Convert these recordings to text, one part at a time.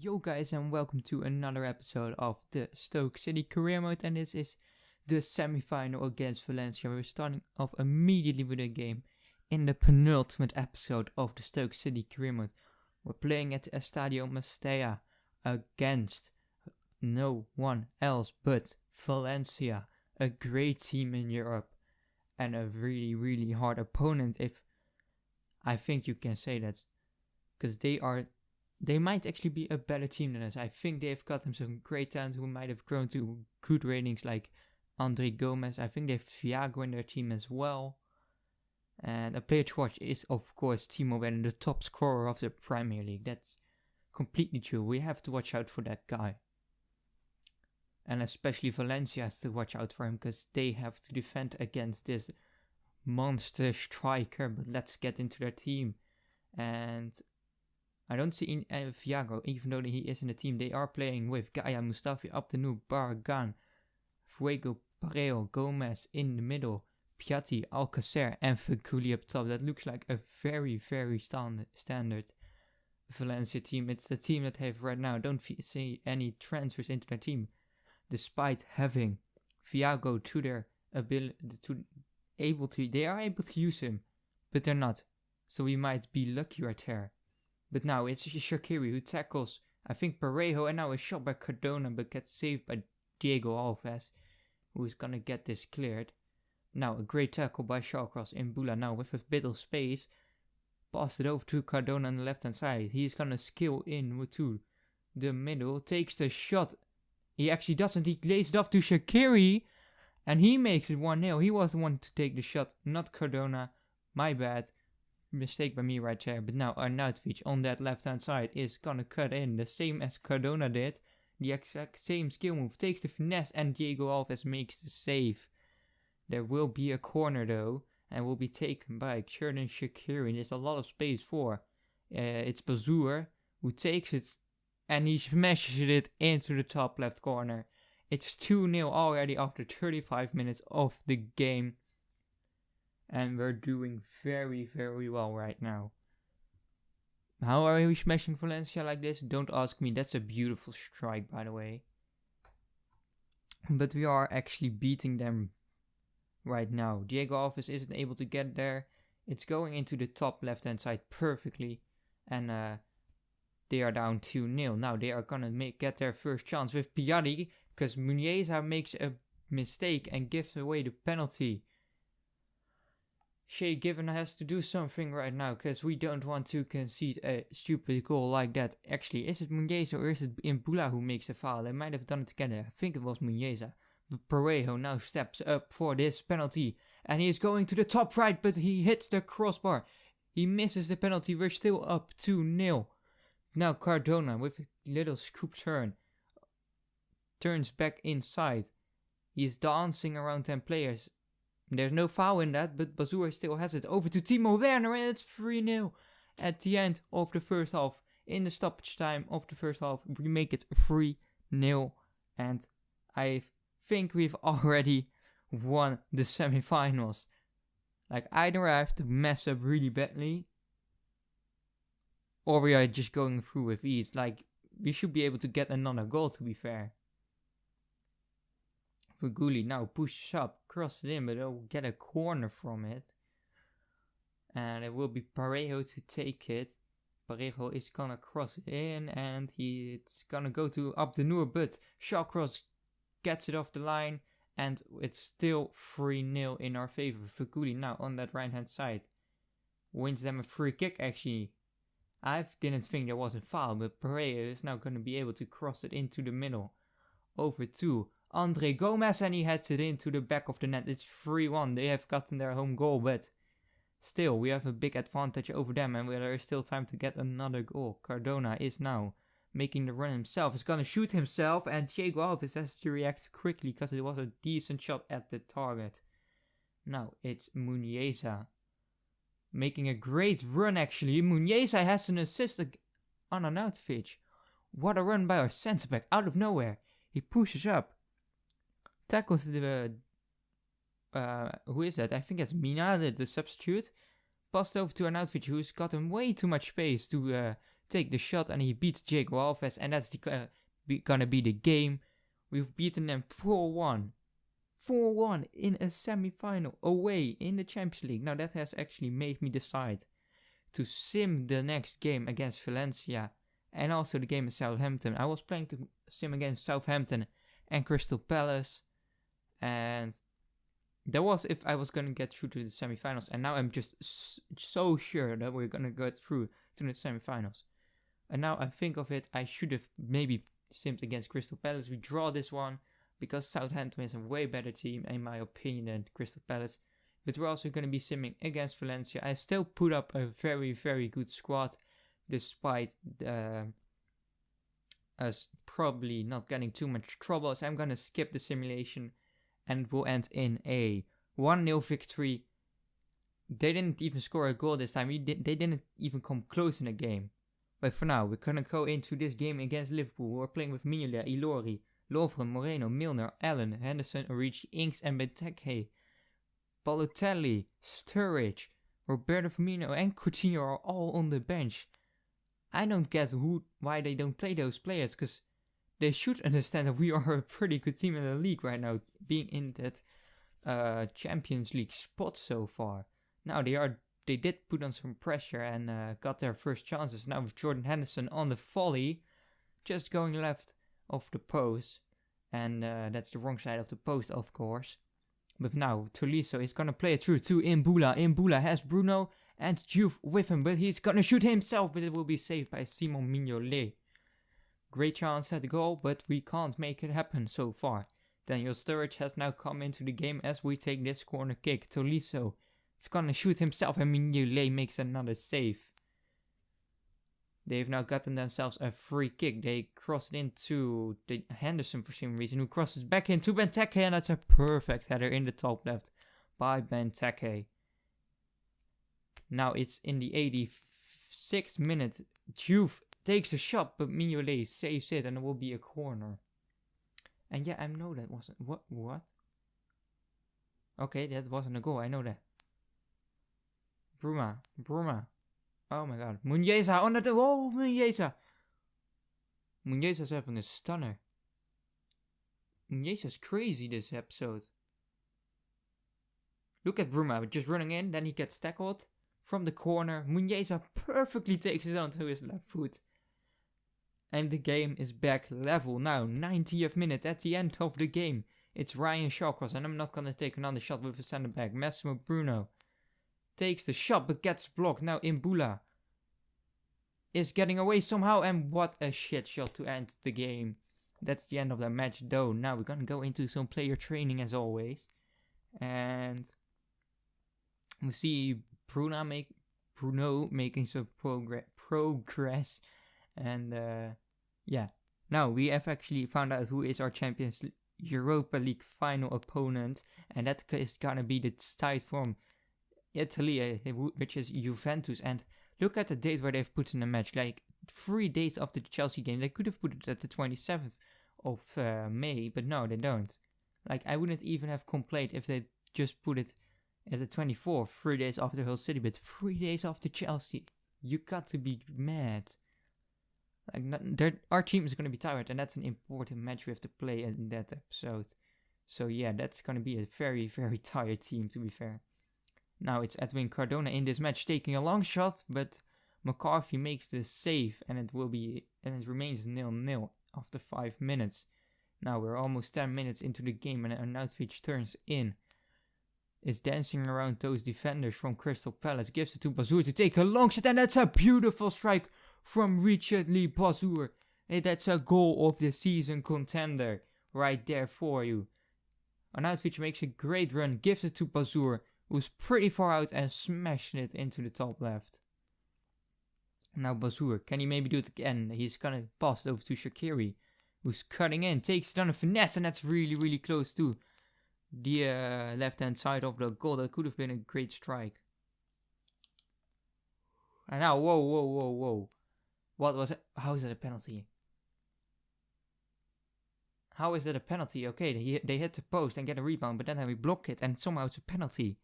Yo guys, and welcome to another episode of the Stoke City Career Mode, and this is the semi-final against Valencia. We're starting off immediately with a game in the penultimate episode of the Stoke City Career Mode. We're playing at the Estadio Mestea against no one else but Valencia, a great team in Europe and a really hard opponent, if I think you can say that, because they might actually be a better team than us. I think they've gotten some great talent who might have grown to good ratings, like Andre Gomez. I think they have Thiago in their team as well. And a player to watch is, of course, Timo Werner, the top scorer of the Premier League. That's completely true. We have to watch out for that guy. And especially Valencia has to watch out for him, because they have to defend against this monster striker. But let's get into their team. And I don't see Thiago, even though he is in the team. They are playing with Gaia, Mustafi, Abdenour, Barragan, Fuego, Parejo, Gomez in the middle, Piatti, Alcacer and Feghouli up top. That looks like a very standard Valencia team. It's the team that they have right now. Don't see any transfers into their team, despite having Thiago to their ability they are able to use him, but they're not. So we might be lucky right here. But now it's Shaqiri who tackles, I think, Parejo, and now is shot by Cardona, but gets saved by Diego Alves, who is gonna get this cleared. Now a great tackle by Shawcross in Bula, now with a bit of space, passed it over to Cardona on the left hand side. He's gonna skill in to the middle, takes the shot. He actually doesn't, he lays it off to Shaqiri, and he makes it 1-0. He was the one to take the shot, not Cardona. My bad. Mistake by me right there. But now Arnautovic on that left hand side is gonna cut in the same as Cardona did. The exact same skill move, takes the finesse, and Diego Alves makes the save. There will be a corner though, and will be taken by Xherdan Shaqiri. There's a lot of space for it's Bazour who takes it and he smashes it into the top left corner. It's 2-0 already after 35 minutes of the game. And we're doing very well right now. How are we smashing Valencia like this? Don't ask me. That's a beautiful strike, by the way. But we are actually beating them right now. Diego Alves isn't able to get there. It's going into the top left-hand side perfectly. And they are down 2-0. Now they are gonna get their first chance with Piatti, because Muniesa makes a mistake and gives away the penalty. Shea Given has to do something right now, because we don't want to concede a stupid goal like that. Actually, is it Muniesa or is it Imbula who makes the foul? They might have done it together. I think it was Muniesa. But Parejo now steps up for this penalty. And he is going to the top right, but he hits the crossbar. He misses the penalty. We're still up 2-0. Now Cardona with a little scoop turn. Turns back inside. He is dancing around 10 players. There's no foul in that, but Bazour still has it. Over to Timo Werner, and it's 3-0 at the end of the first half. In the stoppage time of the first half, we make it 3-0. And I think we've already won the semi-finals. Like, either I have to mess up really badly, or we are just going through with ease. Like, we should be able to get another goal, to be fair. Feghouli now pushes up, crosses it in, but they'll get a corner from it. And it will be Parejo to take it. Parejo is gonna cross it in, and it's gonna go to Abdenour, but Shawcross gets it off the line, and it's still 3-0 in our favor. Feghouli now on that right hand side wins them a free kick. Actually, I didn't think there was a foul, but Parejo is now gonna be able to cross it into the middle. Over to Andre Gomez, and he heads it into the back of the net. It's 3-1. They have gotten their home goal, but still, we have a big advantage over them, and there is still time to get another goal. Cardona is now making the run himself. He's gonna shoot himself, and Diego Alves has to react quickly because it was a decent shot at the target. Now it's Muniesa making a great run, actually. Muniesa has an assist on Arnautovic. What a run by our centre back out of nowhere. He pushes up. Tackles the who is that? I think it's Mina, the substitute. Passed over to Arnautovic, who's gotten way too much space to take the shot, and he beats Diego Alves, and that's gonna be the game. We've beaten them 4-1. 4-1 in a semi-final away in the Champions League. Now that has actually made me decide to sim the next game against Valencia and also the game at Southampton. I was planning to sim against Southampton and Crystal Palace, and that was if I was going to get through to the semi-finals, and now I'm just so sure that we're going to get through to the semi-finals. And now I think of it, I should have maybe simmed against Crystal Palace. We draw this one because Southampton is a way better team in my opinion than Crystal Palace. But we're also going to be simming against Valencia. I still put up a very, very good squad despite us probably not getting too much trouble. So I'm going to skip the simulation and it will end in a 1-0 victory. They didn't even score a goal this time. They didn't even come close in the game. But for now, we're going to go into this game against Liverpool. We're playing with Mignolet, Ilori, Lovren, Moreno, Milner, Allen, Henderson, Origi, Inks and Benteke. Balotelli, Sturridge, Roberto Firmino and Coutinho are all on the bench. I don't get why they don't play those players, because they should understand that we are a pretty good team in the league right now, being in that Champions League spot so far. Now they did put on some pressure and got their first chances. Now with Jordan Henderson on the volley, just going left of the post, and that's the wrong side of the post of course. But now Tolisso is gonna play it through to Imbula. Imbula has Bruno and Juve with him, but he's gonna shoot himself, but it will be saved by Simon Mignolet. Great chance at the goal, but we can't make it happen so far. Daniel Sturridge has now come into the game as we take this corner kick. Tolisso is gonna shoot himself and Mignolet makes another save. They've now gotten themselves a free kick. They cross it into Henderson for some reason, who crosses back into Benteke, and that's a perfect header in the top left by Benteke. Now it's in the 86th minute. Juve takes a shot, but Mignolet saves it, and it will be a corner. And yeah, I know that wasn't... What? Okay, that wasn't a goal, I know that. Bruma. Oh my god. Muniesa on the... Oh, Muniesa. Muniesa's having a stunner. Muniesa's crazy this episode. Look at Bruma just running in. Then he gets tackled from the corner. Muniesa perfectly takes it onto his left foot. And the game is back level now. 90th minute at the end of the game. It's Ryan Shawcross. And I'm not going to take another shot with a centre back. Massimo Bruno takes the shot but gets blocked. Now Imbula is getting away somehow, and what a shit shot to end the game. That's the end of the match though. Now we're gonna go into some player training as always, and we see Bruno making some progress, and yeah. Now we have actually found out who is our Europa League final opponent, and that is gonna be the side from Italy, which is Juventus. And look at the date where they've put in the match, like 3 days after the Chelsea game. They could have put it at the 27th of May, but no, they don't. Like, I wouldn't even have complained if they just put it at the 24th, 3 days after Hull City, but 3 days after Chelsea. You got to be mad. Like, our team is going to be tired, and that's an important match we have to play in that episode. So yeah, that's going to be a very, very tired team, to be fair. Now it's Edwin Cardona in this match taking a long shot, but McCarthy makes the save, and it remains 0-0 after 5 minutes. Now we're almost 10 minutes into the game, and Arnautovic turns in. Is dancing around those defenders from Crystal Palace, gives it to Bazour to take a long shot, and that's a beautiful strike from Richard Lee Bazour. Hey, that's a goal of the season contender right there for you. Arnautovic makes a great run, gives it to Bazour, who's pretty far out and smashed it into the top left. Now Bazour, can he maybe do it again? He's gonna pass it over to Shaqiri, who's cutting in, takes it on a finesse, and that's really, really close to the left-hand side of the goal. That could have been a great strike. And now, whoa. What was it? How is it a penalty? How is it a penalty? Okay, they hit the post and get a rebound, but then we block it, and somehow it's a penalty.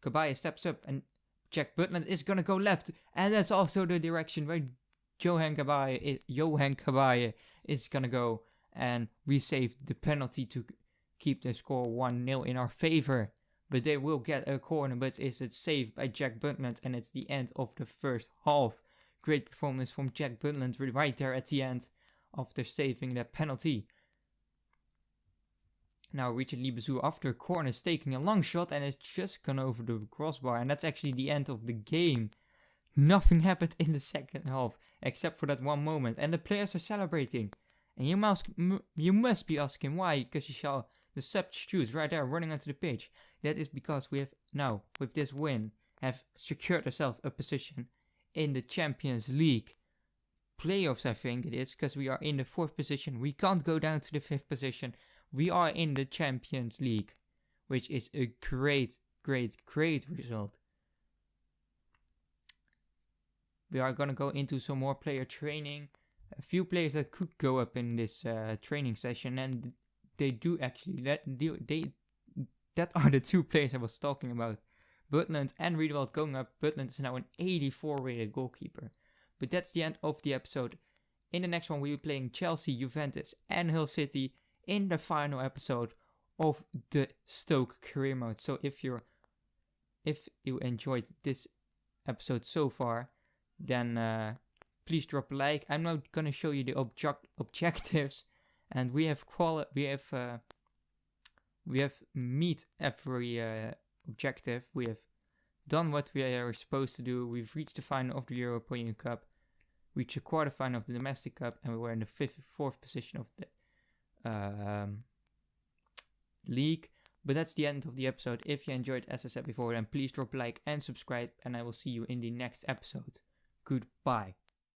Kabaya steps up, and Jack Butland is gonna go left, and that's also the direction where Johan Cabaye is gonna go, and we saved the penalty to keep the score 1-0 in our favor. But they will get a corner, but it's saved by Jack Butland, and it's the end of the first half. Great performance from Jack Butland right there at the end after saving that penalty. Now Richard Libezour after a corner is taking a long shot and it's just gone over the crossbar, and that's actually the end of the game. Nothing happened in the second half except for that one moment, and the players are celebrating. And you must be asking why, because you saw the substitutes right there running onto the pitch. That is because we have now, with this win, have secured ourselves a position in the Champions League playoffs, I think it is, because we are in the 4th position. We can't go down to the 5th position. We are in the Champions League, which is a great result. We are going to go into some more player training. A few players that could go up in this training session, and they do actually. That are the 2 players I was talking about. Butland and Riedewald going up. Butland is now an 84 rated goalkeeper. But that's the end of the episode. In the next one we'll be playing Chelsea, Juventus and Hull City in the final episode of the Stoke career mode. So if you enjoyed this episode so far, then please drop a like. I'm not gonna show you the objectives, and we have meet every objective. We have done what we are supposed to do. We've reached the final of the Europa Cup, reached the quarterfinal of the Domestic Cup, and we were in the 4th position of the league. But that's the end of the episode. If you enjoyed, as I said before, then please drop a like and subscribe, and I will see you in the next episode. Goodbye.